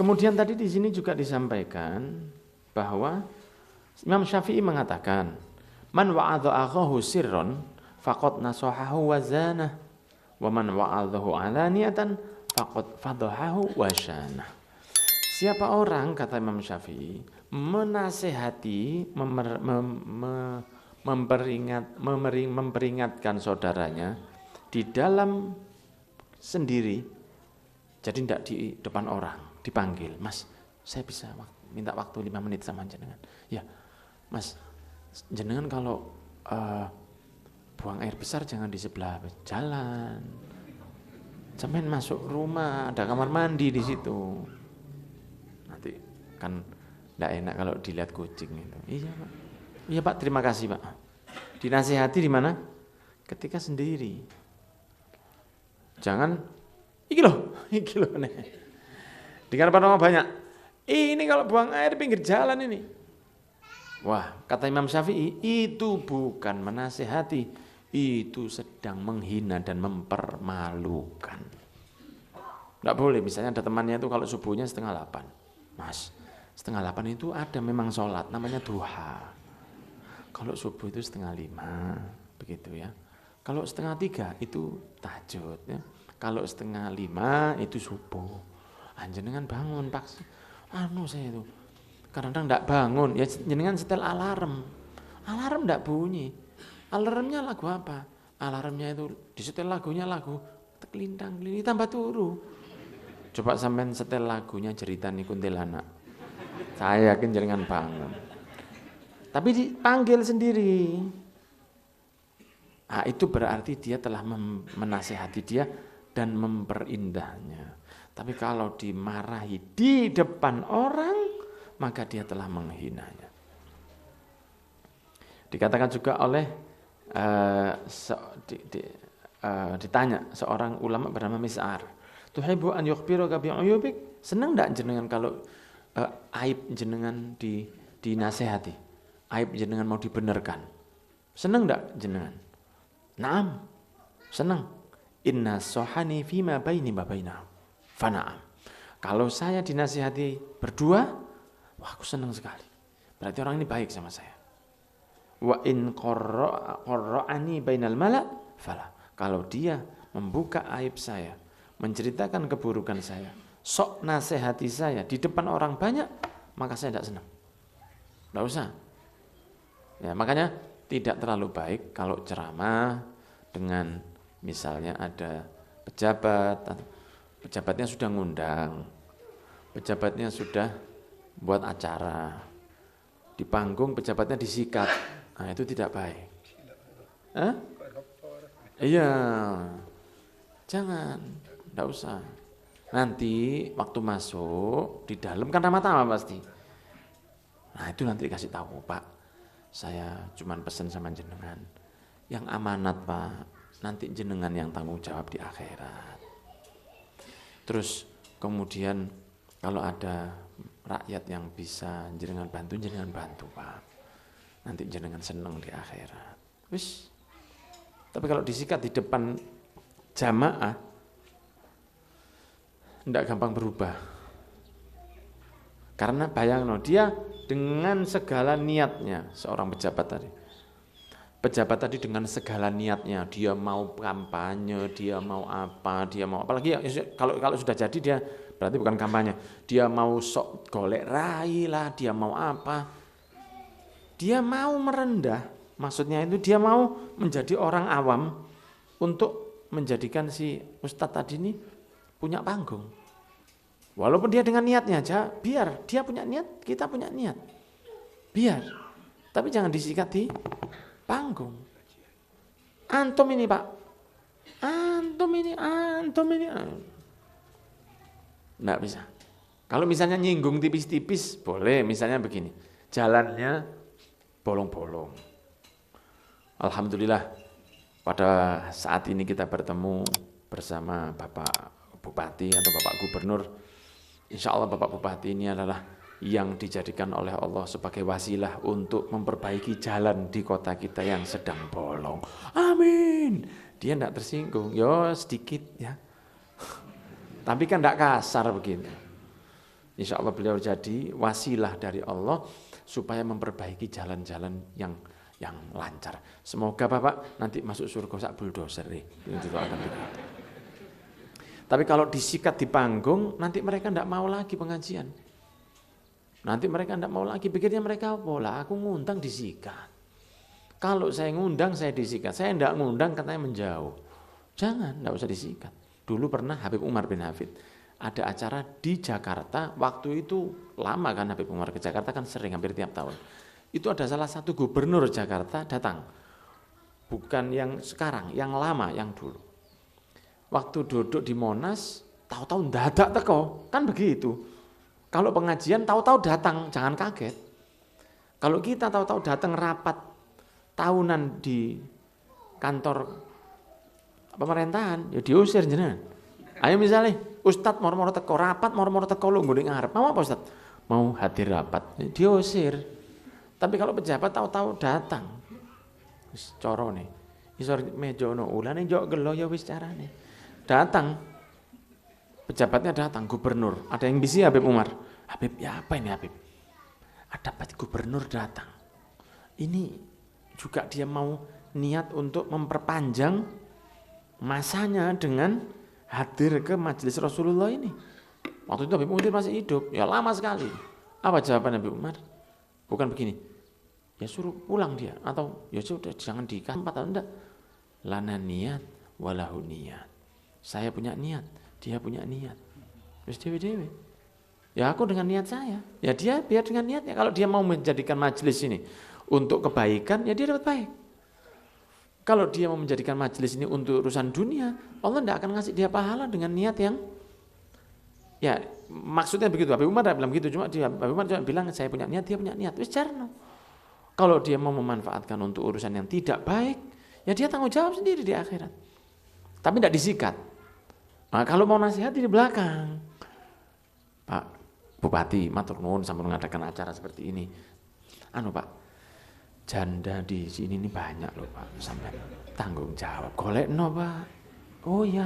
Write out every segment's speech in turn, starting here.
Kemudian tadi di sini juga disampaikan bahwa Imam Syafi'i mengatakan, man wa'adha akhahu sirron faqad nasahahu wa zanah, wa man wa'adhahu alaniyatan faqad fadhahahu wa syanah. Siapa orang, kata Imam Syafi'i, menasehati, memperingatkan saudaranya di dalam sendiri, jadi tidak di depan orang, dipanggil, Mas, saya bisa minta waktu 5 menit sama jenengan. Ya, Mas, jenengan kalau buang air besar jangan di sebelah jalan. Sampean masuk rumah, ada kamar mandi di situ. Nanti kan tidak enak kalau dilihat kucing itu. Iya Pak. Iya Pak, terima kasih Pak. Dinasihati di mana? Ketika sendiri. Jangan, iki loh nih. Dengan apa banyak. Ini kalau buang air pinggir jalan ini. Wah, kata Imam Syafi'i, itu bukan menasihati, itu sedang menghina dan mempermalukan. Enggak boleh, misalnya ada temannya itu kalau subuhnya 7:30. Mas, 7:30 itu ada memang sholat, namanya duha. Kalau subuh itu 4:30, begitu ya. Kalau 2:30 itu tahajud ya. Kalau 4:30 itu subuh. Jenengan bangun Pak. Saya itu kadang-kadang enggak bangun, ya jenengan setel alarm. Alarm enggak bunyi. Alarmnya lagu apa? Alarmnya itu disetel lagunya lagu Telintang Kelini tambah turu. Coba sampean setel lagunya Jeritani Kuntilanak. Saya yakin jenengan bangun. Tapi dipanggil sendiri. Itu berarti dia telah menasihati dia dan memperindahnya. Tapi kalau dimarahi di depan orang, maka dia telah menghinanya. Dikatakan juga oleh ditanya seorang ulama bernama Mis'ar, tuhibbu an yukhbiruka bi'uyubik? Senang enggak jenengan kalau aib jenengan dinasehati? Aib jenengan mau dibenarkan? Senang enggak jenengan? Naam, senang. Inna sohani fima baini wa bainahum. Fana'am. Kalau saya dinasihati berdua, wah aku senang sekali. Berarti orang ini baik sama saya. Wa in qarra'ani bainal mala' fala. Kalau dia membuka aib saya, menceritakan keburukan saya, sok nasihati saya di depan orang banyak, maka saya tidak senang. Tidak usah. Ya, makanya tidak terlalu baik kalau ceramah dengan misalnya ada pejabatnya sudah ngundang, pejabatnya sudah buat acara, di panggung pejabatnya disikat, itu tidak baik. Iya, jangan, tidak usah. Nanti waktu masuk di dalam kan ramah-tamah pasti. Nah itu nanti dikasih tahu, Pak, saya cuman pesen sama jenengan, yang amanat Pak, nanti jenengan yang tanggung jawab di akhirat. Terus kemudian kalau ada rakyat yang bisa jenengan bantu Pak, nanti jenengan seneng di akhirat. Wis. Tapi kalau disikat di depan jamaah, tidak gampang berubah. Karena bayangno, dia dengan segala niatnya, seorang pejabat tadi. Pejabat tadi dengan segala niatnya, dia mau kampanye, dia mau apa, dia mau apalagi kalau sudah jadi dia berarti bukan kampanye. Dia mau sok golek rai lah, dia mau apa. Dia mau merendah, maksudnya itu dia mau menjadi orang awam untuk menjadikan si ustadz tadi ini punya panggung. Walaupun dia dengan niatnya aja, biar dia punya niat, kita punya niat. Biar. Tapi jangan disikat di panggung. Antum ini Pak. Antum ini. Nggak bisa. Kalau misalnya nyinggung tipis-tipis, boleh. Misalnya begini, jalannya bolong-bolong. Alhamdulillah, pada saat ini kita bertemu bersama Bapak Bupati atau Bapak Gubernur. Insya Allah Bapak Bupati ini adalah yang dijadikan oleh Allah sebagai wasilah untuk memperbaiki jalan di kota kita yang sedang bolong. Amin. Dia tidak tersinggung, sedikit ya. Tapi kan tidak kasar begitu. Insya Allah beliau jadi wasilah dari Allah supaya memperbaiki jalan-jalan yang lancar. Semoga Bapak nanti masuk surga sak bulldozer. Itu akan begitu. Tapi kalau disikat di panggung, nanti mereka tidak mau lagi pengajian. Nanti mereka tidak mau lagi, pikirnya mereka pola, aku ngundang disikat. Kalau saya ngundang, saya disikat. Saya tidak ngundang, katanya menjauh. Jangan, tidak usah disikat. Dulu pernah Habib Umar bin Hafid, ada acara di Jakarta, waktu itu lama kan Habib Umar ke Jakarta kan sering, hampir tiap tahun. Itu ada salah satu gubernur Jakarta datang. Bukan yang sekarang, yang lama, yang dulu. Waktu duduk di Monas, tahu-tahu dadak teko, kan begitu. Kalau pengajian tahu-tahu datang, jangan kaget. Kalau kita tahu-tahu datang rapat tahunan di kantor pemerintahan, ya diusir jenengan. Ayo misalnya, Ustadz moro-moro teko rapat, moro-moro teko lu nggone ngarep. Mau apa Ustadz? Mau hadir rapat, ya diusir. Tapi kalau pejabat tahu-tahu datang, wis coro nih. Isor meja ono ulane njok gelo ya wis carane. Datang. Pejabatnya datang, gubernur. Ada yang bisi Habib Umar. Habib, ya apa ini Habib? Ada gubernur datang. Ini juga dia mau niat untuk memperpanjang masanya dengan hadir ke majelis Rasulullah ini. Waktu itu Habib Umar masih hidup, ya lama sekali. Apa jawaban Habib Umar? Bukan begini, ya suruh pulang dia. Atau ya sudah jangan dikasih atau enggak. Lana niat, walahu niat. Saya punya niat, dia punya niat. Terus dewe-dewe. Ya aku dengan niat saya. Ya dia biar dengan niatnya. Kalau dia mau menjadikan majelis ini untuk kebaikan, ya dia dapat baik. Kalau dia mau menjadikan majelis ini untuk urusan dunia, Allah tidak akan ngasih dia pahala dengan niat yang, ya maksudnya begitu. Habib Umar tidak bilang begitu. Cuma Habib Umar cuma bilang saya punya niat, dia punya niat. Wis jarno. Kalau dia mau memanfaatkan untuk urusan yang tidak baik, ya dia tanggung jawab sendiri di akhirat. Tapi tidak disikat. Nah, kalau mau nasihati di belakang, Pak Bupati, matur nuwun sampai mengadakan acara seperti ini. Pak, janda di sini ini banyak loh Pak, sampai tanggung jawab. Golekno Pak. Oh iya.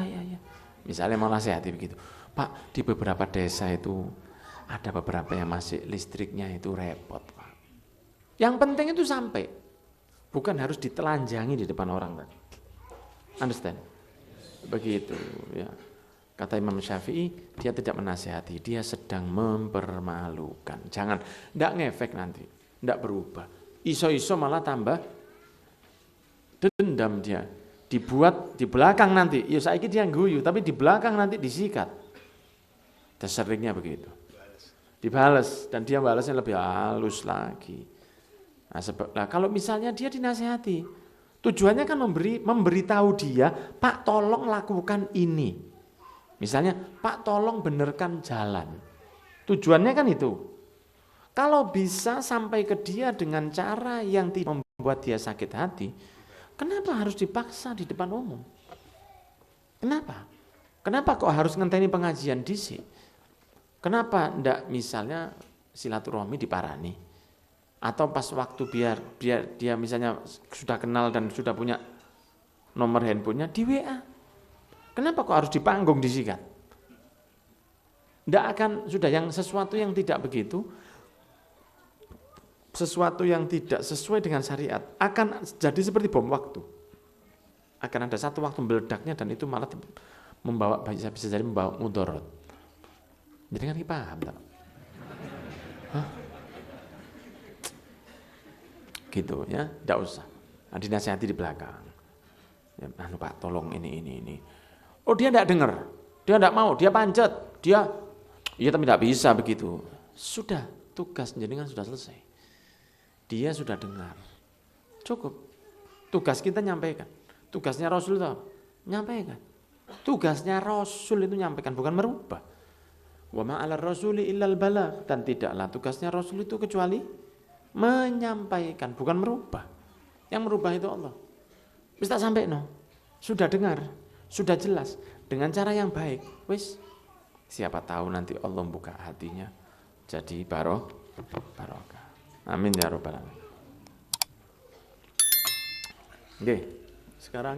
Misalnya mau nasihati begitu, Pak di beberapa desa itu ada beberapa yang masih listriknya itu repot Pak. Yang penting itu sampai, bukan harus ditelanjangi di depan orang Pak. Understand? Begitu ya. Kata Imam Syafi'i, dia tidak menasihati, dia sedang mempermalukan. Jangan, tidak ngefek nanti, tidak berubah. Iso-iso malah tambah dendam dia. Dibuat di belakang nanti, ya saiki dia guyu, tapi di belakang nanti disikat. Dan seringnya begitu. Dibales, dan dia balasnya lebih halus lagi. Nah, kalau misalnya dia dinasihati, tujuannya kan memberitahu dia, Pak tolong lakukan ini. Misalnya, Pak tolong benerkan jalan. Tujuannya kan itu. Kalau bisa sampai ke dia dengan cara yang tidak membuat dia sakit hati, kenapa harus dipaksa di depan umum? Kenapa? Kenapa kok harus ngenteni pengajian dhisik? Kenapa ndak misalnya silaturahmi diparani? Atau pas waktu biar dia misalnya sudah kenal dan sudah punya nomor handphonenya di WA. Kenapa kok harus dipanggung disikat? Tidak akan, sudah yang sesuatu yang tidak begitu, sesuatu yang tidak sesuai dengan syariat, akan jadi seperti bom waktu. Akan ada satu waktu meledaknya dan itu malah membawa, bisa jadi membawa mudarat. Jadi kan kita paham tak? Gitu ya, tidak usah. Nah, dinasihati di belakang. Ya, Pak tolong ini. Oh dia tidak dengar, dia tidak mau, dia pancet, iya tapi tidak bisa begitu. Sudah, tugas jenengan sudah selesai. Dia sudah dengar, cukup. Tugas kita nyampaikan, tugasnya Rasul itu nyampaikan. Tugasnya Rasul itu nyampaikan, bukan merubah. Wa ma 'alar rasuli illal balagh, dan tidaklah tugasnya Rasul itu kecuali menyampaikan, bukan merubah. Yang merubah itu Allah. Bisa sampai sudah dengar. Sudah jelas, dengan cara yang baik. Wis, siapa tahu nanti Allah buka hatinya jadi barokah. Amin ya rabbal alamin. Oke, sekarang